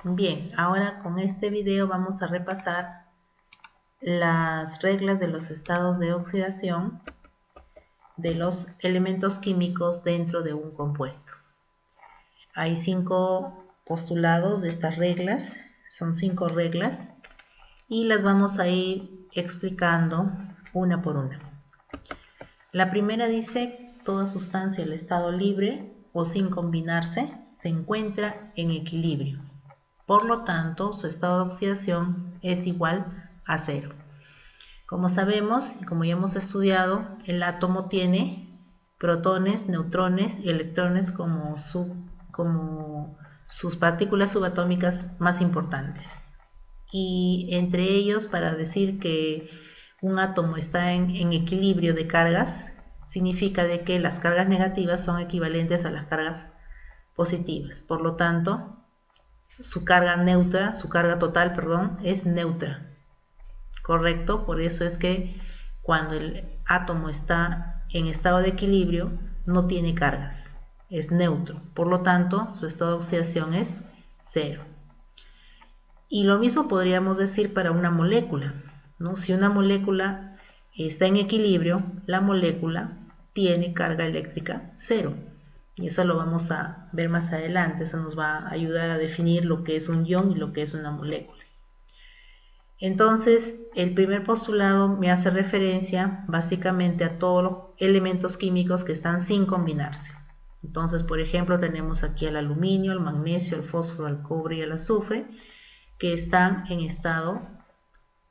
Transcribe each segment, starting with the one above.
Bien, ahora con este video vamos a repasar las reglas de los estados de oxidación de los elementos químicos dentro de un compuesto. Hay 5 postulados de estas reglas, son 5 reglas y las vamos a ir explicando una por una. La primera dice: toda sustancia en estado libre o sin combinarse se encuentra en equilibrio. Por lo tanto, su estado de oxidación es igual a 0. Como sabemos y como ya hemos estudiado, el átomo tiene protones, neutrones y electrones como sus partículas subatómicas más importantes. Y entre ellos, para decir que un átomo está en equilibrio de cargas, significa de que las cargas negativas son equivalentes a las cargas positivas. Por lo tanto, su carga total, es neutra. Correcto, por eso es que cuando el átomo está en estado de equilibrio no tiene cargas, es neutro. Por lo tanto, su estado de oxidación es 0. Y lo mismo podríamos decir para una molécula, ¿no? Si una molécula está en equilibrio, la molécula tiene carga eléctrica 0. Y eso lo vamos a ver más adelante. Eso nos va a ayudar a definir lo que es un ion y lo que es una molécula. Entonces, el primer postulado me hace referencia básicamente a todos los elementos químicos que están sin combinarse. Entonces, por ejemplo, tenemos aquí el aluminio, el magnesio, el fósforo, el cobre y el azufre, que están en estado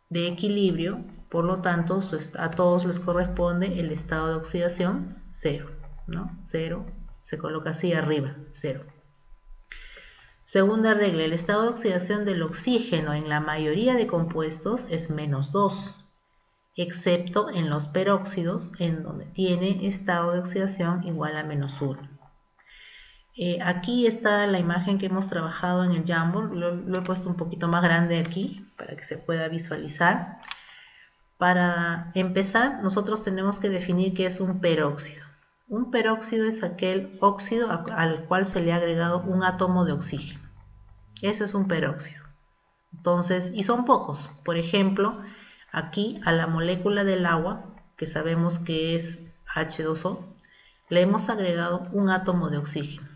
de equilibrio. Por lo tanto, a todos les corresponde el estado de oxidación 0, ¿no? 0 se coloca así arriba, 0. Segunda regla: el estado de oxidación del oxígeno en la mayoría de compuestos es -2, excepto en los peróxidos, en donde tiene estado de oxidación igual a -1. Aquí está la imagen que hemos trabajado en el Jamboard. Lo he puesto un poquito más grande aquí para que se pueda visualizar. Para empezar, nosotros tenemos que definir qué es un peróxido. Un peróxido es aquel óxido al cual se le ha agregado un átomo de oxígeno. Eso es un peróxido. Entonces, y son pocos. Por ejemplo, aquí a la molécula del agua, que sabemos que es H2O, le hemos agregado un átomo de oxígeno.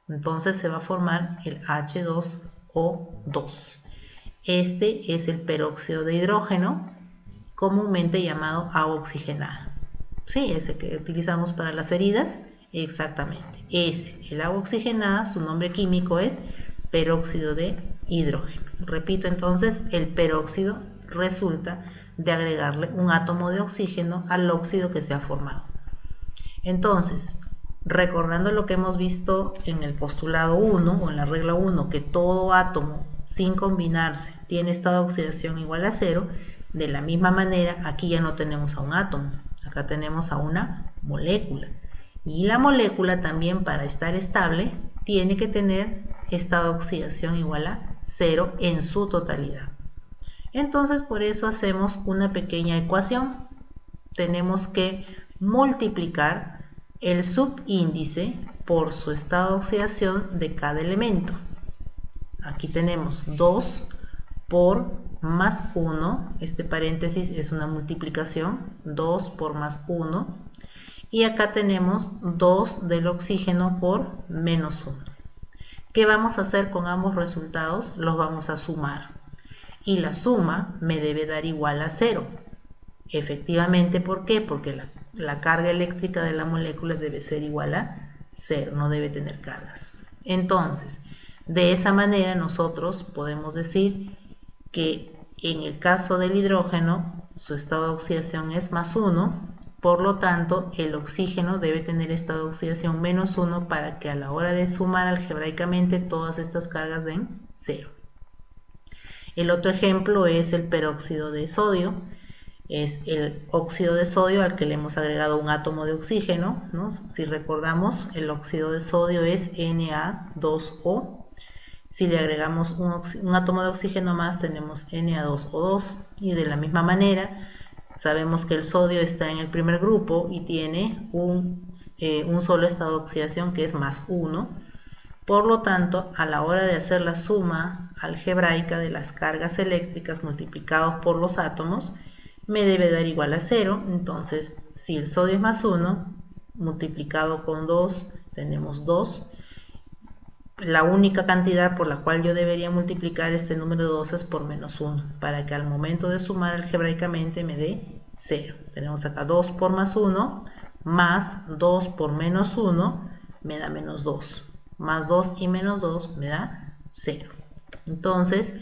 Entonces se va a formar el H2O2. Este es el peróxido de hidrógeno, comúnmente llamado agua oxigenada. Sí, ese que utilizamos para las heridas, exactamente. Es el agua oxigenada, su nombre químico es peróxido de hidrógeno. Repito entonces, el peróxido resulta de agregarle un átomo de oxígeno al óxido que se ha formado. Entonces, recordando lo que hemos visto en el postulado 1 o en la regla 1, que todo átomo sin combinarse tiene estado de oxidación igual a 0, de la misma manera aquí ya no tenemos a un átomo, acá tenemos a una molécula. Y la molécula también, para estar estable, tiene que tener estado de oxidación igual a 0 en su totalidad. Entonces, por eso hacemos una pequeña ecuación. Tenemos que multiplicar el subíndice por su estado de oxidación de cada elemento. Aquí tenemos 2 por más 1, este paréntesis es una multiplicación, 2 por más 1, y acá tenemos 2 del oxígeno por menos 1. ¿Qué vamos a hacer con ambos resultados? Los vamos a sumar, y la suma me debe dar igual a 0. Efectivamente, ¿por qué? Porque la carga eléctrica de la molécula debe ser igual a 0, no debe tener cargas. Entonces, de esa manera nosotros podemos decir que en el caso del hidrógeno, su estado de oxidación es más 1, por lo tanto, el oxígeno debe tener estado de oxidación menos 1 para que a la hora de sumar algebraicamente todas estas cargas den 0. El otro ejemplo es el peróxido de sodio. Es el óxido de sodio al que le hemos agregado un átomo de oxígeno, ¿no? Si recordamos, el óxido de sodio es Na2O. Si le agregamos un átomo de oxígeno más, tenemos Na2O2. Y de la misma manera, sabemos que el sodio está en el primer grupo y tiene un solo estado de oxidación que es más 1. Por lo tanto, a la hora de hacer la suma algebraica de las cargas eléctricas multiplicados por los átomos, me debe dar igual a 0. Entonces, si el sodio es más 1, multiplicado con 2, tenemos 2. La única cantidad por la cual yo debería multiplicar este número 2 es por menos 1, para que al momento de sumar algebraicamente me dé 0. Tenemos acá 2 por más 1, más 2 por menos 1, me da menos 2. Más 2 y menos 2 me da 0. Entonces,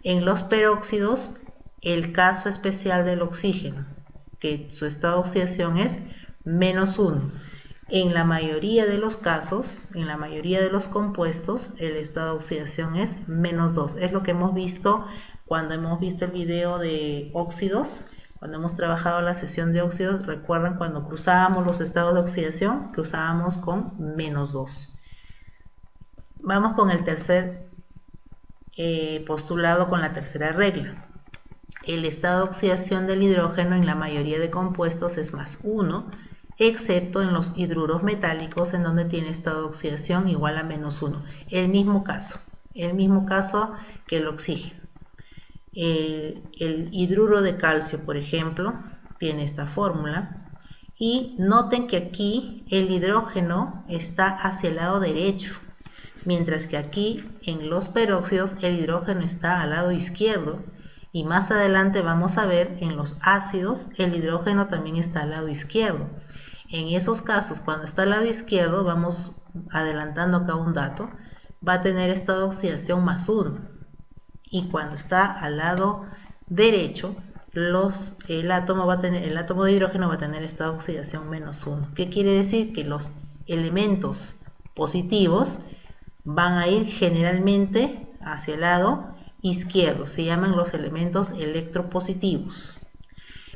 en los peróxidos, el caso especial del oxígeno, que su estado de oxidación es menos 1. En la mayoría de los casos, en la mayoría de los compuestos, el estado de oxidación es menos 2. Es lo que hemos visto cuando hemos visto el video de óxidos. Cuando hemos trabajado la sesión de óxidos, recuerdan cuando cruzábamos los estados de oxidación, cruzábamos con menos 2. Vamos con el tercer postulado, con la tercera regla. El estado de oxidación del hidrógeno en la mayoría de compuestos es más 1, excepto en los hidruros metálicos, en donde tiene estado de oxidación igual a menos 1. El mismo caso que el oxígeno. El hidruro de calcio, por ejemplo, tiene esta fórmula. Y noten que aquí el hidrógeno está hacia el lado derecho, mientras que aquí en los peróxidos el hidrógeno está al lado izquierdo. Y más adelante vamos a ver en los ácidos el hidrógeno también está al lado izquierdo. En esos casos, cuando está al lado izquierdo, vamos adelantando acá un dato, va a tener estado de oxidación más 1. Y cuando está al lado derecho, el átomo de hidrógeno va a tener estado de oxidación menos 1. ¿Qué quiere decir? Que los elementos positivos van a ir generalmente hacia el lado izquierdo, se llaman los elementos electropositivos.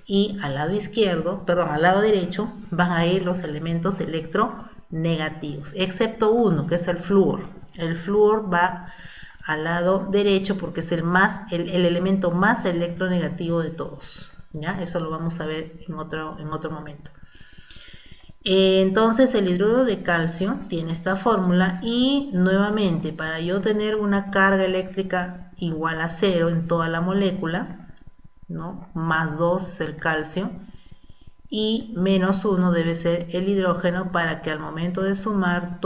Y al lado derecho van a ir los elementos electronegativos, excepto uno, que es el flúor. El flúor va al lado derecho porque es el elemento más electronegativo de todos. ¿Ya? Eso lo vamos a ver en otro momento. Entonces el hidruro de calcio tiene esta fórmula y nuevamente para yo tener una carga eléctrica igual a 0 en toda la molécula, ¿no? Más 2 es el calcio y menos 1 debe ser el hidrógeno, para que al momento de sumar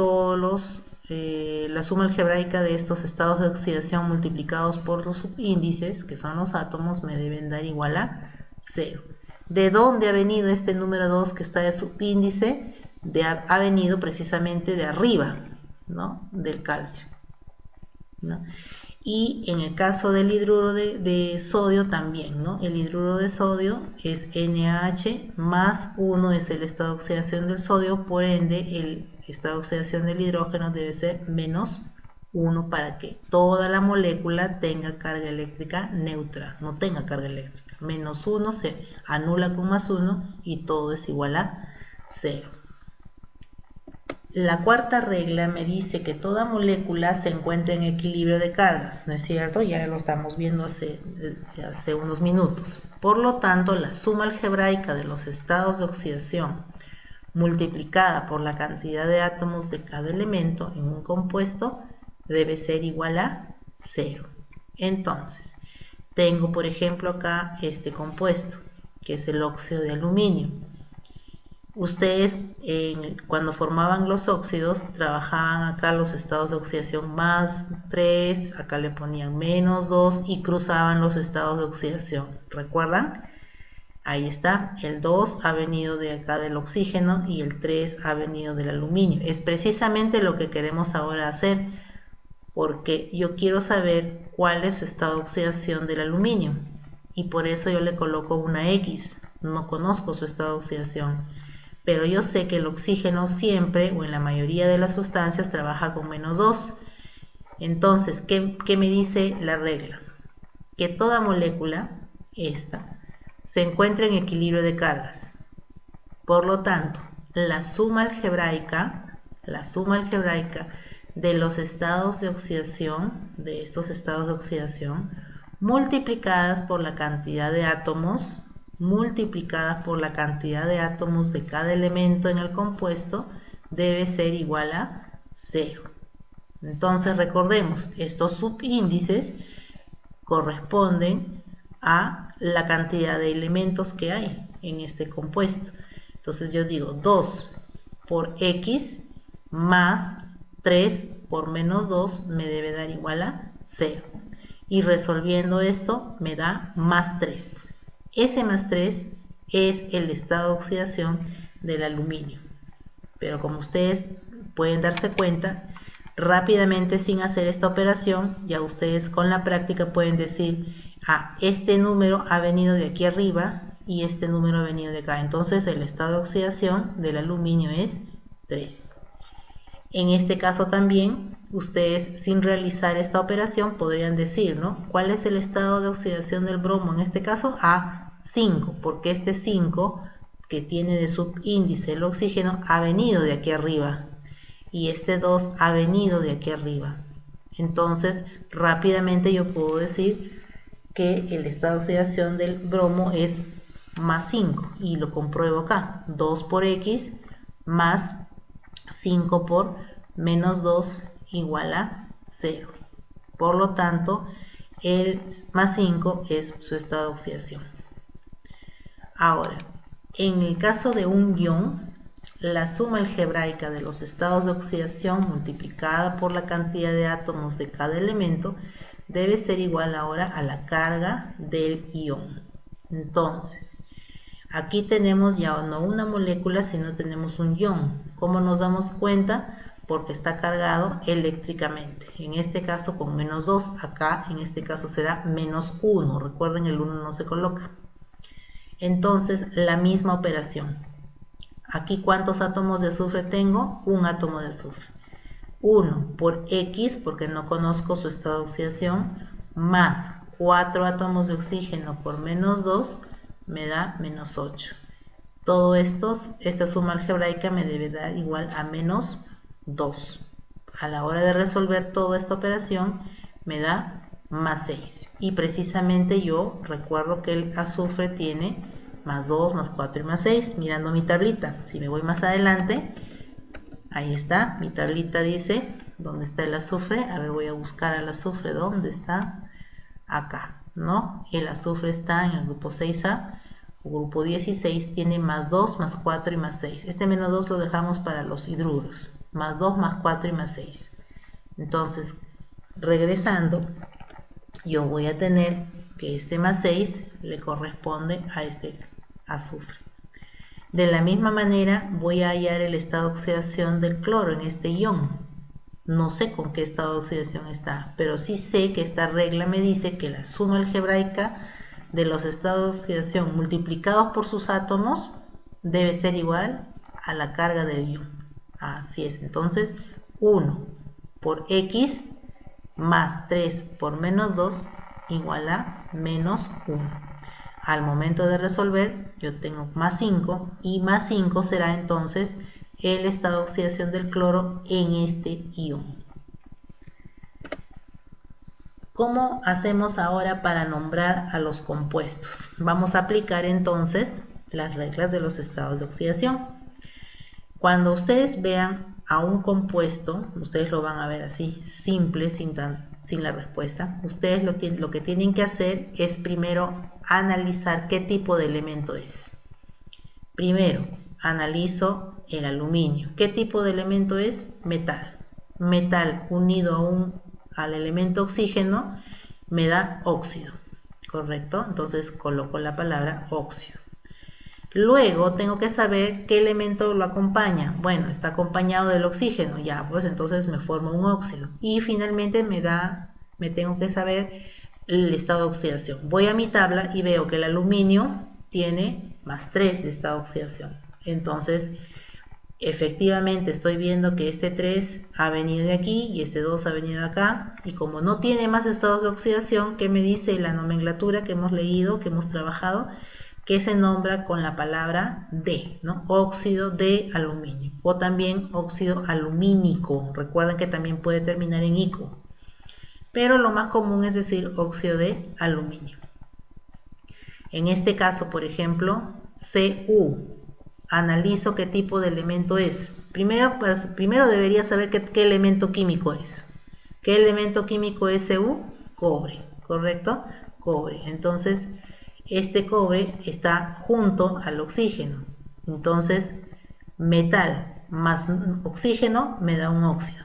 la suma algebraica de estos estados de oxidación multiplicados por los subíndices, que son los átomos, me deben dar igual a 0. ¿De dónde ha venido este número 2 que está de subíndice? Ha venido precisamente de arriba, ¿no? Del calcio, ¿no? Y en el caso del hidruro de sodio también, ¿no? El hidruro de sodio es NaH más 1 es el estado de oxidación del sodio, por ende el estado de oxidación del hidrógeno debe ser menos 1 para que toda la molécula tenga carga eléctrica neutra, no tenga carga eléctrica. Menos 1 se anula con más 1 y todo es igual a 0. La cuarta regla me dice que toda molécula se encuentra en equilibrio de cargas, ¿no es cierto? Ya lo estamos viendo hace unos minutos. Por lo tanto, la suma algebraica de los estados de oxidación multiplicada por la cantidad de átomos de cada elemento en un compuesto debe ser igual a 0. Entonces, tengo por ejemplo acá este compuesto, que es el óxido de aluminio. Ustedes cuando formaban los óxidos trabajaban acá los estados de oxidación más 3, acá le ponían menos 2 y cruzaban los estados de oxidación. ¿Recuerdan? Ahí está, el 2 ha venido de acá del oxígeno y el 3 ha venido del aluminio. Es precisamente lo que queremos ahora hacer, porque yo quiero saber cuál es su estado de oxidación del aluminio y por eso yo le coloco una X. No conozco su estado de oxidación, pero yo sé que el oxígeno siempre o en la mayoría de las sustancias trabaja con menos 2. Entonces, ¿qué me dice la regla? Que toda molécula, esta, se encuentra en equilibrio de cargas. Por lo tanto, la suma algebraica de los estados de oxidación, de estos estados de oxidación, multiplicadas por la cantidad de átomos, de cada elemento en el compuesto, debe ser igual a 0. Entonces recordemos, estos subíndices corresponden a la cantidad de elementos que hay en este compuesto. Entonces yo digo 2 por x más 3 por menos 2 me debe dar igual a 0. Y resolviendo esto me da más 3. Ese más 3 es el estado de oxidación del aluminio. Pero como ustedes pueden darse cuenta, rápidamente sin hacer esta operación, ya ustedes con la práctica pueden decir, este número ha venido de aquí arriba y este número ha venido de acá. Entonces el estado de oxidación del aluminio es 3. En este caso también, ustedes sin realizar esta operación podrían decir, ¿no? ¿Cuál es el estado de oxidación del bromo? En este caso, 5, porque este 5 que tiene de subíndice el oxígeno ha venido de aquí arriba y este 2 ha venido de aquí arriba. Entonces, rápidamente yo puedo decir que el estado de oxidación del bromo es más 5 y lo compruebo acá. 2 por x más 5 por menos 2 igual a 0. Por lo tanto, el más 5 es su estado de oxidación. Ahora, en el caso de un ion, la suma algebraica de los estados de oxidación multiplicada por la cantidad de átomos de cada elemento debe ser igual ahora a la carga del ion. Entonces, aquí tenemos ya no una molécula, sino tenemos un ion. ¿Cómo nos damos cuenta? Porque está cargado eléctricamente. En este caso con menos 2, acá en este caso será menos 1. Recuerden, el 1 no se coloca. Entonces, la misma operación. Aquí, ¿cuántos átomos de azufre tengo? Un átomo de azufre. 1 por X, porque no conozco su estado de oxidación, más 4 átomos de oxígeno por menos 2, me da menos 8. Todo esta suma algebraica me debe dar igual a menos 2. A la hora de resolver toda esta operación, me da más 6. Y precisamente yo recuerdo que el azufre tiene más 2, más 4 y más 6, mirando mi tablita. Si me voy más adelante, ahí está, mi tablita dice, ¿dónde está el azufre? A ver, voy a buscar al azufre, ¿dónde está? Acá, ¿no? El azufre está en el grupo 6A, o grupo 16, tiene más 2, más 4 y más 6. Este menos 2 lo dejamos para los hidruros, más 2, más 4 y más 6. Entonces, regresando, yo voy a tener que este más 6 le corresponde a este azufre. De la misma manera voy a hallar el estado de oxidación del cloro en este ion. No sé con qué estado de oxidación está, pero sí sé que esta regla me dice que la suma algebraica de los estados de oxidación multiplicados por sus átomos debe ser igual a la carga del ion. Así es, entonces 1 por X más 3 por menos 2 igual a menos 1. Al momento de resolver, yo tengo más 5 y más 5 será entonces el estado de oxidación del cloro en este ion. ¿Cómo hacemos ahora para nombrar a los compuestos? Vamos a aplicar entonces las reglas de los estados de oxidación. Cuando ustedes vean a un compuesto, ustedes lo van a ver así, simple, sin la respuesta. Ustedes lo que tienen que hacer es primero analizar qué tipo de elemento es. Primero, analizo el aluminio. ¿Qué tipo de elemento es? Metal. Metal unido al elemento oxígeno me da óxido, ¿correcto? Entonces coloco la palabra óxido. Luego tengo que saber qué elemento lo acompaña. Bueno, está acompañado del oxígeno, ya, pues entonces me forma un óxido. Y finalmente me tengo que saber el estado de oxidación. Voy a mi tabla y veo que el aluminio tiene más 3 de estado de oxidación. Entonces, efectivamente estoy viendo que este 3 ha venido de aquí y este 2 ha venido de acá. Y como no tiene más estados de oxidación, ¿qué me dice la nomenclatura que hemos leído, que hemos trabajado? Que se nombra con la palabra D, ¿no? Óxido de aluminio, o también óxido alumínico. Recuerden que también puede terminar en ico, pero lo más común es decir óxido de aluminio. En este caso, por ejemplo, Cu, analizo qué tipo de elemento es. Primero debería saber qué elemento químico es. ¿Qué elemento químico es Cu? Cobre, ¿correcto? Cobre. Entonces, este cobre está junto al oxígeno. Entonces, metal más oxígeno me da un óxido.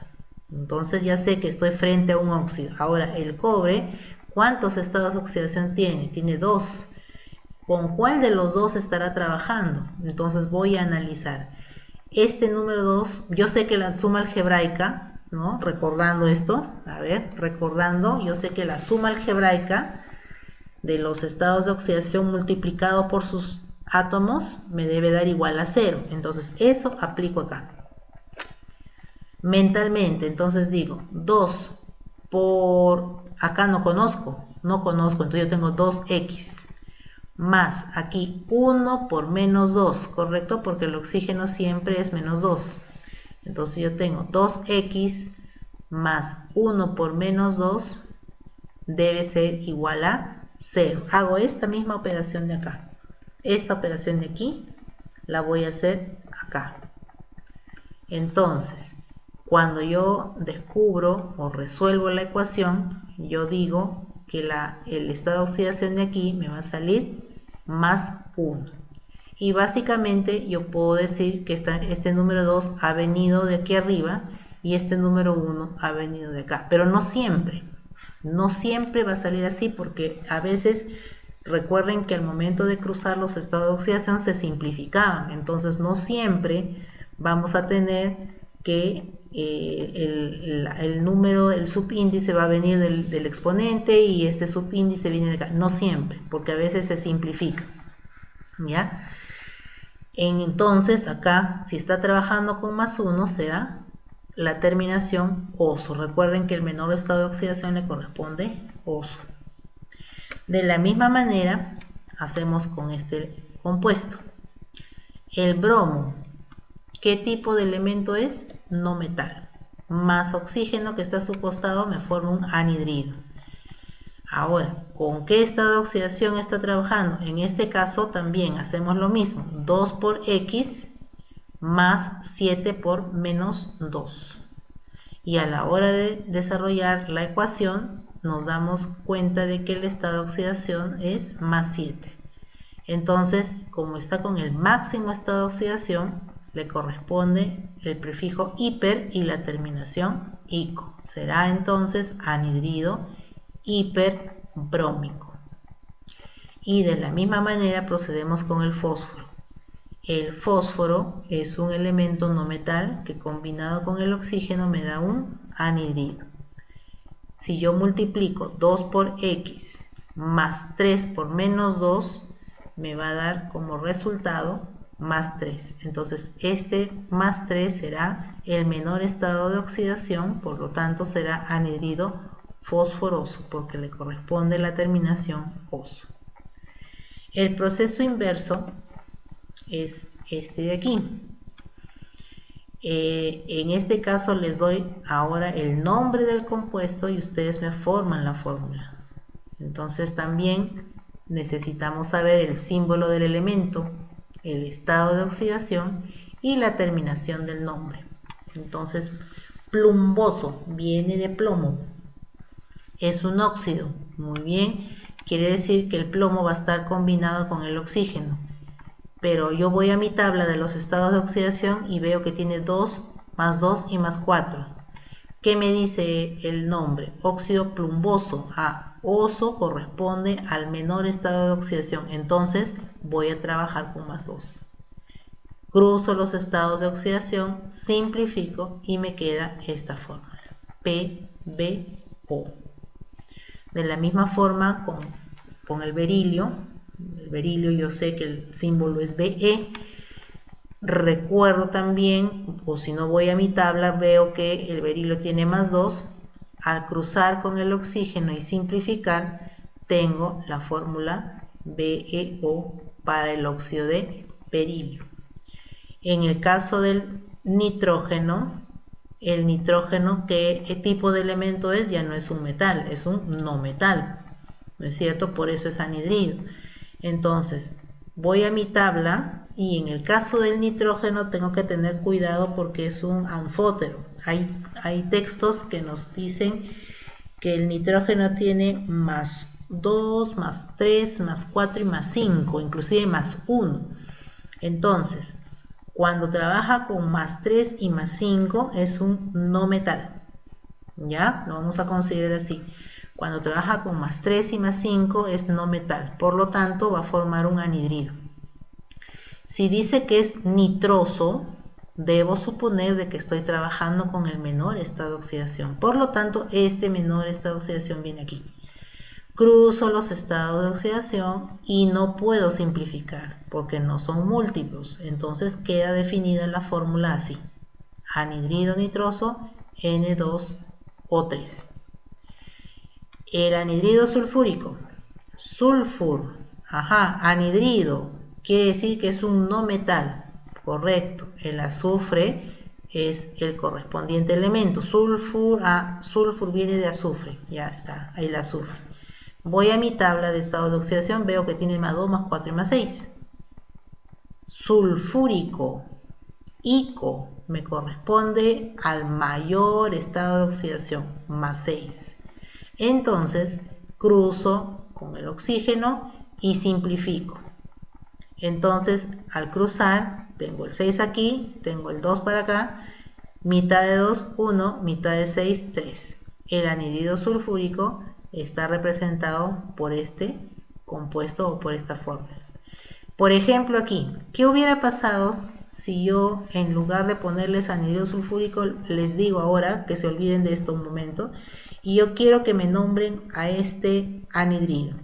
Entonces ya sé que estoy frente a un óxido. Ahora, el cobre, ¿cuántos estados de oxidación tiene? Tiene 2. ¿Con cuál de los dos estará trabajando? Entonces voy a analizar. Este número 2, yo sé que la suma algebraica, ¿no? Recordando esto, a ver, recordando, yo sé que la suma algebraica de los estados de oxidación multiplicado por sus átomos me debe dar igual a 0. Entonces eso aplico acá. Mentalmente, entonces digo 2 por, acá no conozco, entonces yo tengo 2x más aquí 1 por menos 2, ¿correcto? Porque el oxígeno siempre es menos 2. Entonces yo tengo 2x más 1 por menos 2 debe ser igual a 0. Hago esta misma operación de acá. Esta operación de aquí la voy a hacer acá. Entonces, cuando yo descubro o resuelvo la ecuación, yo digo que el estado de oxidación de aquí me va a salir más 1. Y básicamente yo puedo decir que este número 2 ha venido de aquí arriba y este número 1 ha venido de acá. Pero no siempre. No siempre va a salir así porque a veces recuerden que al momento de cruzar los estados de oxidación se simplificaban. Entonces no siempre vamos a tener que el número, el subíndice va a venir del exponente y este subíndice viene de acá. No siempre, porque a veces se simplifica. ¿Ya? Entonces acá, si está trabajando con más 1, será la terminación oso. Recuerden que el menor estado de oxidación le corresponde oso. De la misma manera, hacemos con este compuesto. El bromo, ¿qué tipo de elemento es? No metal. Más oxígeno que está a su costado me forma un anhidrido. Ahora, ¿con qué estado de oxidación está trabajando? En este caso también hacemos lo mismo. 2 por x más 7 por menos 2. Y a la hora de desarrollar la ecuación nos damos cuenta de que el estado de oxidación es más 7. Entonces, como está con el máximo estado de oxidación, le corresponde el prefijo hiper y la terminación ico. Será entonces anhidrido hiperbrómico. Y de la misma manera procedemos con el fósforo. El fósforo es un elemento no metal que combinado con el oxígeno me da un anhidrido. Si yo multiplico 2 por x más 3 por menos 2, me va a dar como resultado más 3. Entonces este más 3 será el menor estado de oxidación, por lo tanto será anhidrido fosforoso, porque le corresponde la terminación oso. El proceso inverso es este de aquí. En este caso les doy ahora el nombre del compuesto y ustedes me forman la fórmula. Entonces también necesitamos saber el símbolo del elemento, el estado de oxidación y la terminación del nombre. Entonces, plumboso viene de plomo. Es un óxido. Muy bien. Quiere decir que el plomo va a estar combinado con el oxígeno. Pero yo voy a mi tabla de los estados de oxidación y veo que tiene 2 más 2 y más 4. ¿Qué me dice el nombre? Óxido plumboso. Oso corresponde al menor estado de oxidación. Entonces voy a trabajar con más 2. Cruzo los estados de oxidación, simplifico y me queda esta fórmula. PbO. De la misma forma con el berilio. El berilio yo sé que el símbolo es Be. Recuerdo también, o si no voy a mi tabla, veo que el berilio tiene más 2. Al cruzar con el oxígeno y simplificar, tengo la fórmula BeO para el óxido de berilio. En el caso del nitrógeno, el nitrógeno, ¿qué tipo de elemento es? Ya no es un metal, es un no metal, ¿no es cierto? Por eso es anhidrido. Entonces, voy a mi tabla y en el caso del nitrógeno tengo que tener cuidado porque es un anfótero. Hay textos que nos dicen que el nitrógeno tiene más 2, más 3, más 4 y más 5, inclusive más 1. Entonces, cuando trabaja con más 3 y más 5 es un no metal. ¿Ya? Lo vamos a considerar así. Cuando trabaja con más 3 y más 5 es no metal. Por lo tanto, va a formar un anhidrido. Si dice que es nitroso, debo suponer de que estoy trabajando con el menor estado de oxidación. Por lo tanto, este menor estado de oxidación viene aquí. Cruzo los estados de oxidación y no puedo simplificar porque no son múltiplos. Entonces queda definida la fórmula así. Anhidrido nitroso N2O3. El anhidrido sulfúrico. Sulfur. Anhidrido. Quiere decir que es un no metal. Correcto. El azufre es el correspondiente elemento. Sulfur viene de azufre. Ya está. Ahí el azufre. Voy a mi tabla de estado de oxidación. Veo que tiene más 2, más 4 y más 6. Sulfúrico. Ico me corresponde al mayor estado de oxidación, más 6. Entonces cruzo con el oxígeno y simplifico. Entonces al cruzar tengo el 6 aquí, tengo el 2 para acá, mitad de 2, 1, mitad de 6, 3. El anhidrido sulfúrico está representado por este compuesto o por esta fórmula. Por ejemplo aquí, ¿qué hubiera pasado si yo en lugar de ponerles anhidrido sulfúrico les digo ahora que se olviden de esto un momento y yo quiero que me nombren a este anhidrido?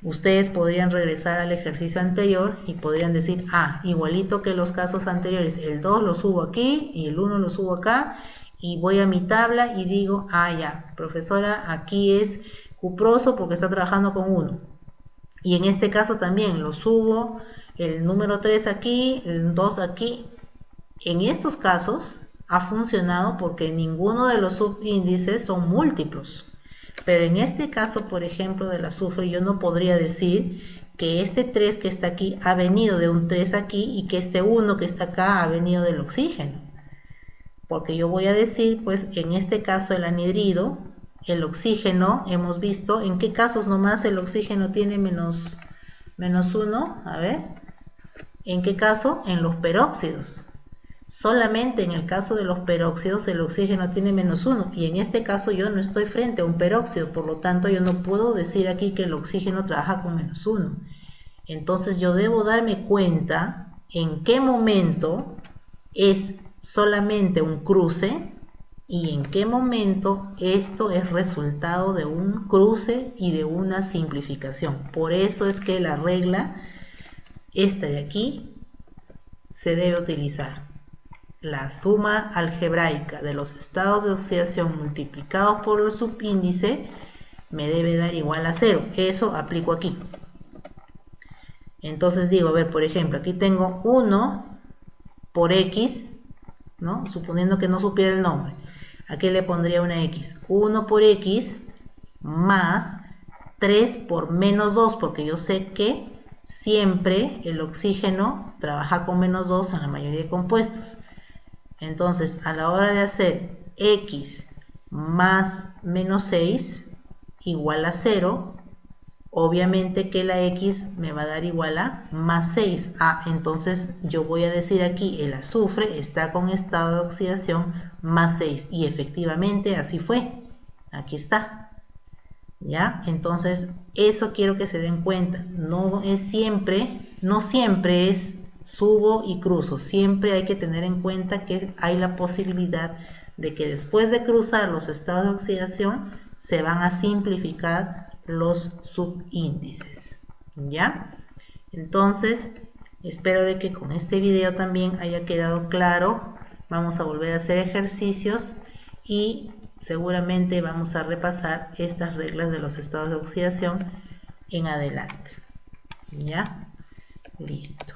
Ustedes podrían regresar al ejercicio anterior y podrían decir, igualito que los casos anteriores, el 2 lo subo aquí y el 1 lo subo acá y voy a mi tabla y digo, ya, profesora, aquí es cuproso porque está trabajando con 1. Y en este caso también lo subo, el número 3 aquí, el 2 aquí. En estos casos ha funcionado porque ninguno de los subíndices son múltiplos. Pero en este caso, por ejemplo, del azufre, yo no podría decir que este 3 que está aquí ha venido de un 3 aquí y que este 1 que está acá ha venido del oxígeno. Porque yo voy a decir, pues, en este caso el anhidrido, el oxígeno, hemos visto en qué casos nomás el oxígeno tiene menos 1, a ver, ¿en qué caso? En los peróxidos. Solamente en el caso de los peróxidos el oxígeno tiene menos 1 y en este caso yo no estoy frente a un peróxido, por lo tanto yo no puedo decir aquí que el oxígeno trabaja con menos 1. Entonces yo debo darme cuenta en qué momento es solamente un cruce y en qué momento esto es resultado de un cruce y de una simplificación. Por eso es que la regla, esta de aquí, se debe utilizar. La suma algebraica de los estados de oxidación multiplicados por el subíndice me debe dar igual a 0. Eso aplico aquí. Entonces digo, a ver, por ejemplo, aquí tengo 1 por X, ¿no? Suponiendo que no supiera el nombre. Aquí le pondría una X. 1 por X más 3 por menos 2, porque yo sé que siempre el oxígeno trabaja con menos 2 en la mayoría de compuestos. Entonces, a la hora de hacer X más menos 6 igual a 0, obviamente que la X me va a dar igual a más 6. Entonces yo voy a decir aquí, el azufre está con estado de oxidación más 6. Y efectivamente así fue. Aquí está. ¿Ya? Entonces, eso quiero que se den cuenta. No siempre es subo y cruzo. Siempre hay que tener en cuenta que hay la posibilidad de que después de cruzar los estados de oxidación se van a simplificar los subíndices. ¿Ya? Entonces, espero de que con este video también haya quedado claro. Vamos a volver a hacer ejercicios y seguramente vamos a repasar estas reglas de los estados de oxidación en adelante. ¿Ya? Listo.